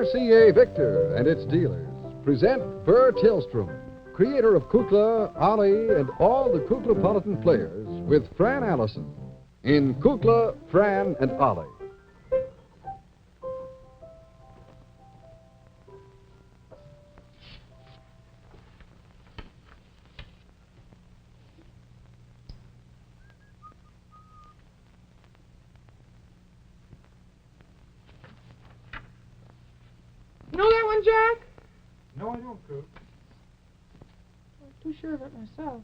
RCA Victor and its dealers present Burr Tillstrom, creator of Kukla, Ollie, and all the Kuklapolitan players, with Fran Allison in Kukla, Fran and Ollie. You know that one, Jack? No, I don't, Coop. I'm not too sure of it myself.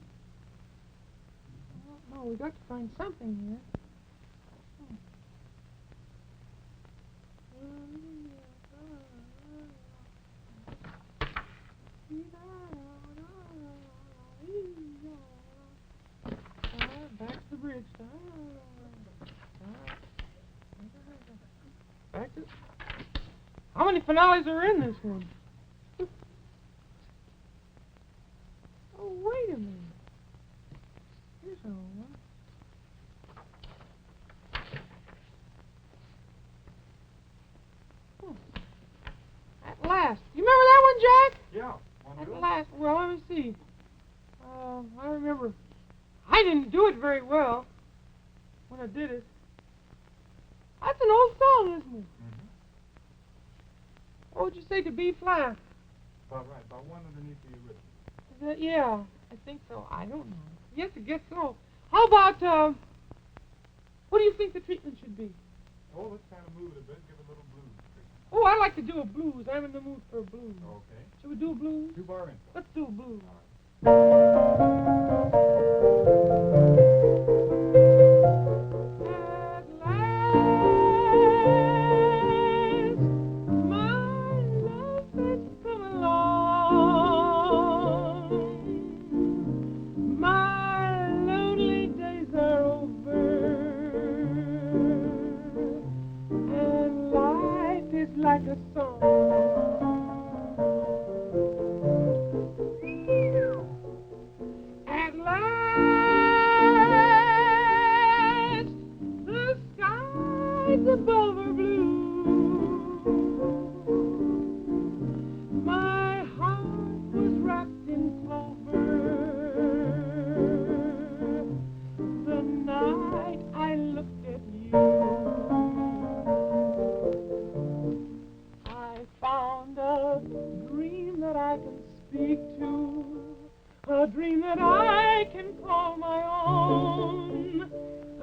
I don't know. We got to find something here. Back to the bridge. Back to... How many finales are in this one? Oh, wait a minute. Here's another one. Oh. At last. You remember that one, Jack? Yeah. At last. Well, let me see. I remember I didn't do it very well when I did it. That's an old song, isn't it? Mm-hmm. What would you say to B flat? About right. About one underneath the original. Is that, yeah, I think so. I don't know. Yes, I guess so. How about, what do you think the treatment should be? Oh, let's kind of move it a bit. Give it a little blues treatment. Oh, I like to do a blues. I'm in the mood for a blues. Okay. Should we do a blues? 2-bar intro. Let's do a blues. All right. At last, my love has come along. My lonely days are over, and life is like a song. At last, the skies above are blue. My heart was wrapped in clover the night I looked at you. I found a dream that I can speak to, a dream that I can call my own.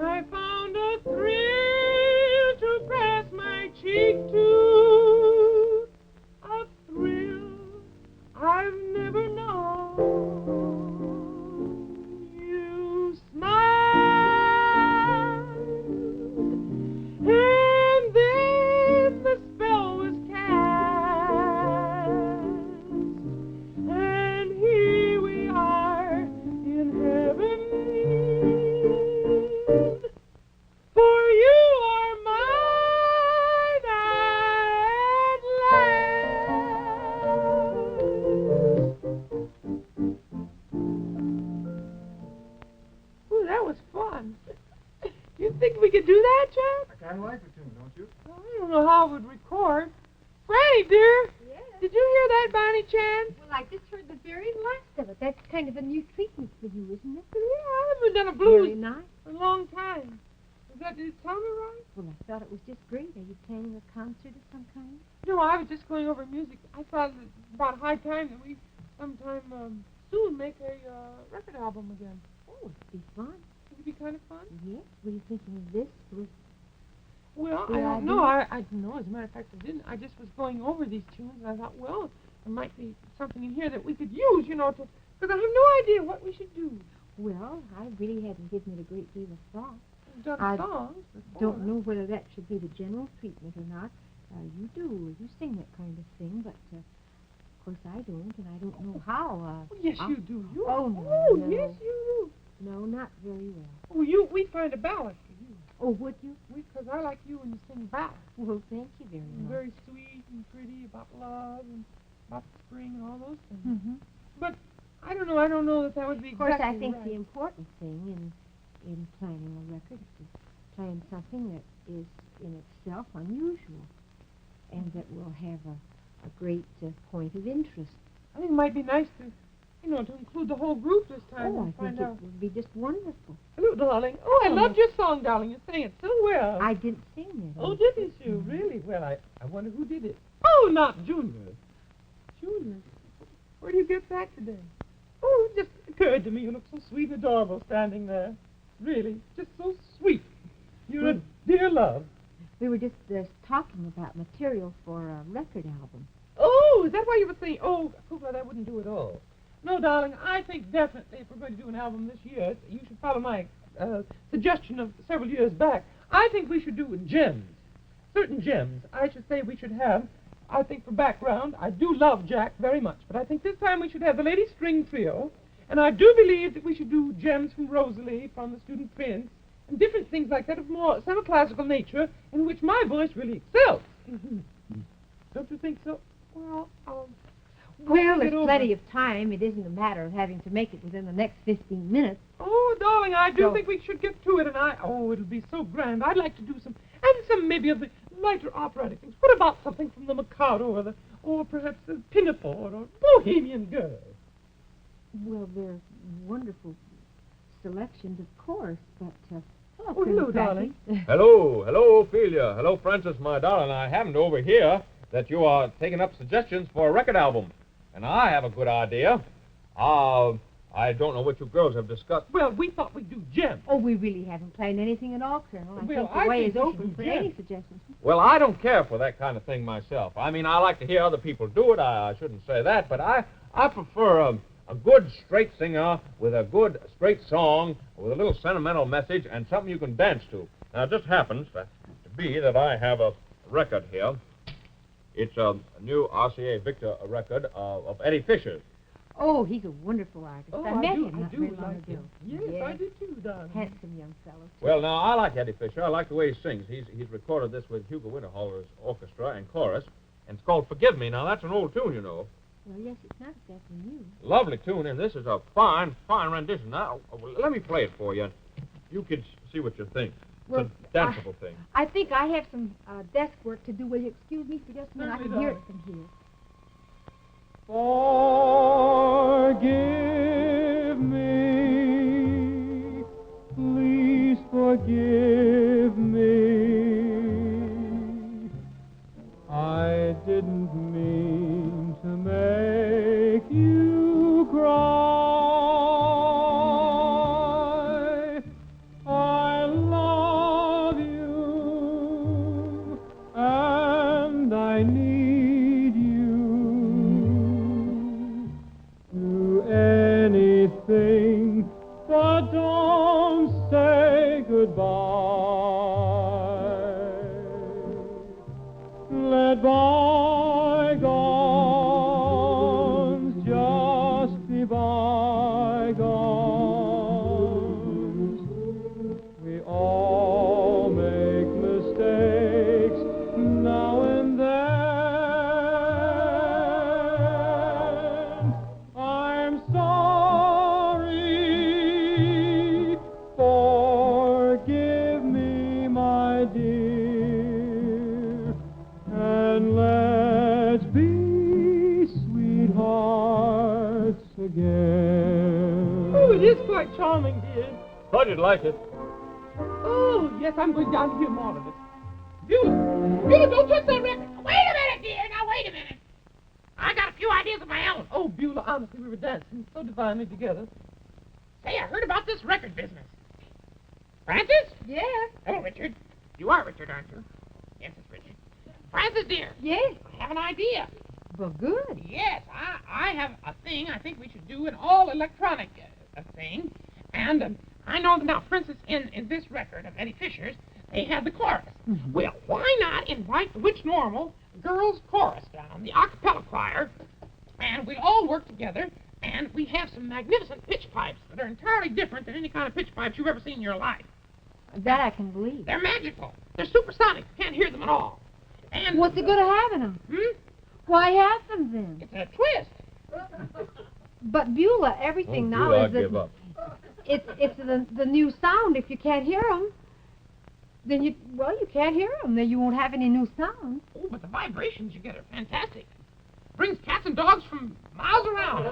I found a thrill to press my cheek to, a thrill I've never known. You smiled, and then the spell was cast, and here we are in heaven, for you are mine at last. Ooh, that was fun. You think we could do that, Jack? I kind of like the tune, don't you? Well, I don't know how it would record. Franny, dear, Yes. did you hear that by any chance? Well, I just heard the very last of it. That's kind of a new treatment for you, isn't it? Yeah, I haven't done a Very blues nice. for a long time. Did it sound all right? Well, I thought it was just great. Are you planning a concert of some kind? No, I was just going over music. I thought it was about high time that we sometime soon make a record album again. Oh, it'd be fun. Would it be kind of fun? Yes. Were you thinking of this? Well, I Good don't idea. know. I don't know. As a matter of fact, I didn't. I just was going over these tunes, and I thought, well, there might be something in here that we could use, because I have no idea what we should do. Well, I really hadn't given it a great deal of thought. We've done I songs before. Don't know whether that should be the general treatment or not. You do. You sing that kind of thing, but of course I don't, and I don't know how. Oh, yes, you do. Oh, no, Oh, no. yes, you do. No, not very well. Oh, we'd find a ballad for you. Oh, would you? Because I like you when you sing ballads. Well, thank you very much. Very sweet and pretty about love and about spring and all those things. Mm-hmm. But I don't know. I don't know that would be Of course, exactly I think right. the important thing in planning a record is to plan something that is in itself unusual. and that we'll have a great point of interest. I think it might be nice to include the whole group this time. Oh, and I think find it out. would be just wonderful. Hello, darling. Oh, I loved your song, darling. You sang it so well. I didn't sing it. Oh, didn't you? Really? Well, I wonder who did it. Oh, not Junior. Junior? Where do you get back today? Oh, it just occurred to me. You look so sweet and adorable standing there. Really, just so sweet. You're a dear love. We were just talking about material for a record album. Oh, is that why you were saying, oh, Kukla, that wouldn't do at all? No, darling, I think definitely if we're going to do an album this year, you should follow my suggestion of several years back. I think we should do gems, certain gems. I should say we should have, I think for background, I do love Jack very much, but I think this time we should have the Lady String Trio, and I do believe that we should do gems from Rosalie, from the Student Prince, and different things like that of more semi-classical nature in which my voice really excels. Don't you think so? Well, there's plenty of time. It isn't a matter of having to make it within the next 15 minutes. Oh, darling, I do think we should get to it, and it'll be so grand. I'd like to do some maybe of the lighter operatic things. What about something from the Mikado, or perhaps the Pinafore, or Bohemian Girl? Well, they're wonderful selections, of course, but, hello, hello, darling. Hello, Ophelia. Hello, Francis, my darling. I happened to overhear that you are taking up suggestions for a record album, and I have a good idea. I don't know what you girls have discussed. Well, we thought we'd do gems. Oh, we really haven't planned anything at all, Colonel. I think the way is open for any suggestions. Well, I don't care for that kind of thing myself. I mean, I like to hear other people do it. I shouldn't say that, but I prefer a good straight singer with a good straight song with a little sentimental message and something you can dance to. Now, it just happens to be that I have a record here. It's a new RCA Victor record of Eddie Fisher's. Oh, he's a wonderful artist. Oh, I met him I not do very long like ago. him. Yes, I do too, darling. Handsome young fellow, too. Well, now, I like Eddie Fisher. I like the way he sings. He's recorded this with Hugo Winterhalter's orchestra and chorus, and it's called Forgive Me. Now, that's an old tune, you know. Well, yes, it's not exactly new. Lovely tune, and this is a fine rendition. Now, let me play it for you. You can see what you think. Well, it's a danceable thing. I think I have some desk work to do. Will you excuse me for just a minute? I can hear it from here. Forgive me, please forgive me. I didn't mean to make you cry. I love you, and I need you. Do anything, but don't say goodbye. Let bygones just be bygones. We all make mistakes now and then. I'm sorry. Forgive me, my dear, and let's be sweethearts again. Oh, it is quite charming, dear. Thought you'd like it. Oh, yes, I'm going down to hear more of it. Buelah, don't touch that record. Wait a minute, dear. Now, wait a minute. I got a few ideas of my own. Oh, Buelah, honestly, we were dancing so divinely together. Say, I heard about this record business. Francis? Yes. Hello, Richard. You are Richard, aren't you? Yes, it's Richard. Francis, dear. Yes. I have an idea. Well, good. Yes, I have a thing I think we should do, an all-electronic thing. And I know that now, for instance, in this record of Eddie Fisher's, they have the chorus. Mm-hmm. Well, why not invite the Witch Normal girls' chorus down, the a cappella choir, and we all work together, and we have some magnificent pitch pipes that are entirely different than any kind of pitch pipes you've ever seen in your life. That I can believe. They're magical. They're supersonic. You can't hear them at all. And What's the good of having them? Why have them then? It's a twist. But Buelah, everything now Buelah, is give up. it's the new sound if you can't hear them. Then you can't hear them. Then you won't have any new sounds. Oh, but the vibrations you get are fantastic. Brings cats and dogs from miles around.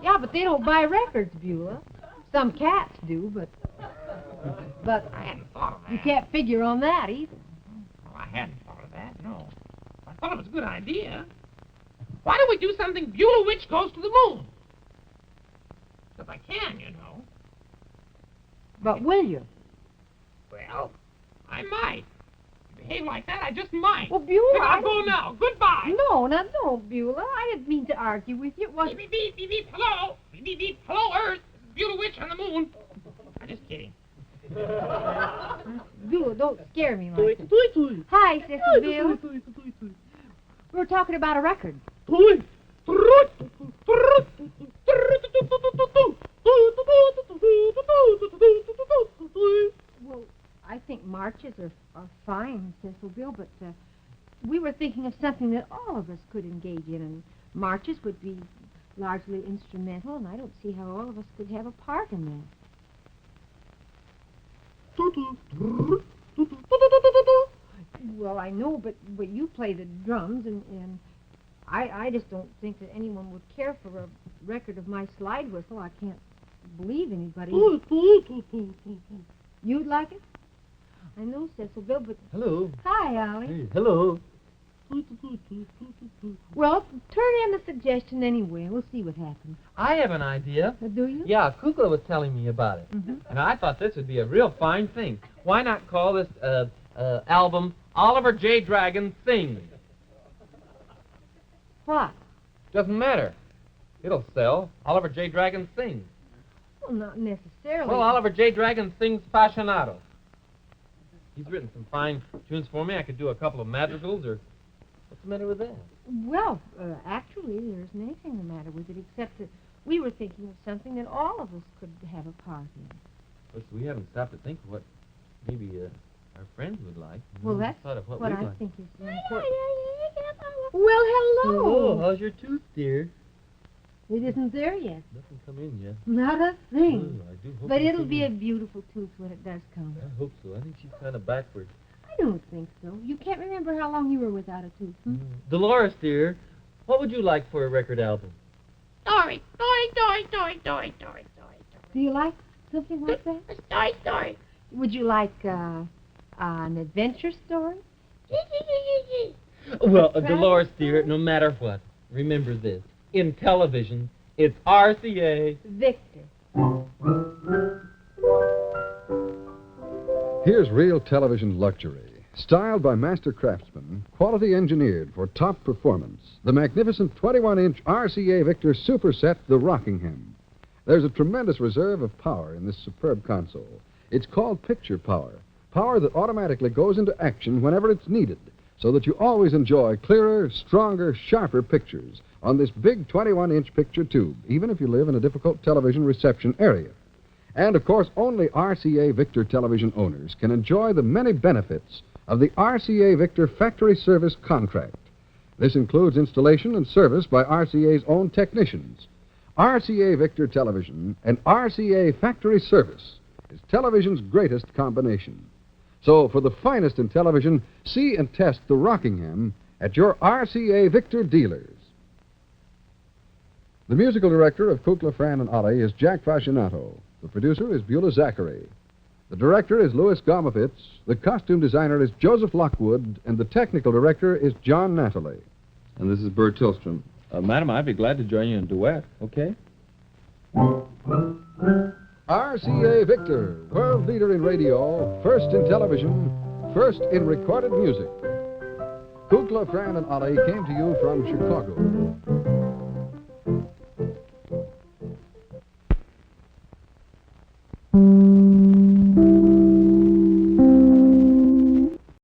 Yeah, but they don't buy records, Buelah. Some cats do, but I hadn't thought of that. you can't figure on that either. Oh, I hadn't thought of that, no. I thought it was a good idea. Why don't we do something Buelah Witch Goes to the Moon? If I can, you know. But will you? Well, I might. If you behave like that, I just might. Well, Buelah, Then I'll go now. Goodbye. No, now don't, Buelah. I didn't mean to argue with you. It was... Beep, beep, beep, beep, beep. Hello. Beep, beep, beep. Hello, Earth. This is Buelah Witch on the moon. I'm just kidding. Buelah, don't scare me like that. Hi, Cecil Bill. We were talking about a record. Well, I think marches are fine, Cecil Bill, but we were thinking of something that all of us could engage in, and marches would be largely instrumental, and I don't see how all of us could have a part in that. Well, I know, but you play the drums, and I just don't think that anyone would care for a record of my slide whistle. I can't believe anybody. You'd like it? I know, Cecil Bill, but... Hello. Hi, Ollie. Hey, hello. Well, turn in the suggestion anyway. We'll see what happens. I have an idea. Do you? Yeah, Kukla was telling me about it. Mm-hmm. And I thought this would be a real fine thing. Why not call this album Oliver J. Dragon Sings? What? Doesn't matter. It'll sell. Oliver J. Dragon Sings. Well, not necessarily. Well, Oliver J. Dragon Sings Fascinato. He's written some fine tunes for me. I could do a couple of madrigals, or... What's the matter with that? Well, actually, there isn't anything the matter with it, except that we were thinking of something that all of us could have a part in. Of course, we haven't stopped to think of what maybe our friends would like. Well, that's thought of what I we'd like. think is important. Well, hello. Oh, how's your tooth, dear? It isn't there yet. Nothing come in yet. Not a thing. Oh, I do hope But it it'll come be a in. beautiful tooth when it does come. I hope so. I think she's kind of backward. I don't think so. You can't remember how long you were without a tooth, hmm? Dolores, dear, what would you like for a record album? Story. Story. Do you like something like that? Story. Would you like an adventure story? Well, Travel Dolores, dear, no matter what, remember this. In television, it's RCA. Victor. Here's real television luxury. Styled by master craftsmen, quality engineered for top performance. The magnificent 21-inch RCA Victor Superset The Rockingham. There's a tremendous reserve of power in this superb console. It's called picture power. Power that automatically goes into action whenever it's needed, so that you always enjoy clearer, stronger, sharper pictures on this big 21-inch picture tube, even if you live in a difficult television reception area. And, of course, only RCA Victor television owners can enjoy the many benefits of the RCA Victor factory service contract. This includes installation and service by RCA's own technicians. RCA Victor television and RCA factory service is television's greatest combination. So, for the finest in television, see and test the Rockingham at your RCA Victor dealers. The musical director of Kukla, Fran and Ollie is Jack Fascinato. The producer is Buelah Zachary. The director is Louis Gomovitz. The costume designer is Joseph Lockwood. And the technical director is John Nathalie. And this is Bert Tillstrom. Madam, I'd be glad to join you in a duet, okay? RCA Victor, world leader in radio, first in television, first in recorded music. Kukla, Fran and Ollie came to you from Chicago.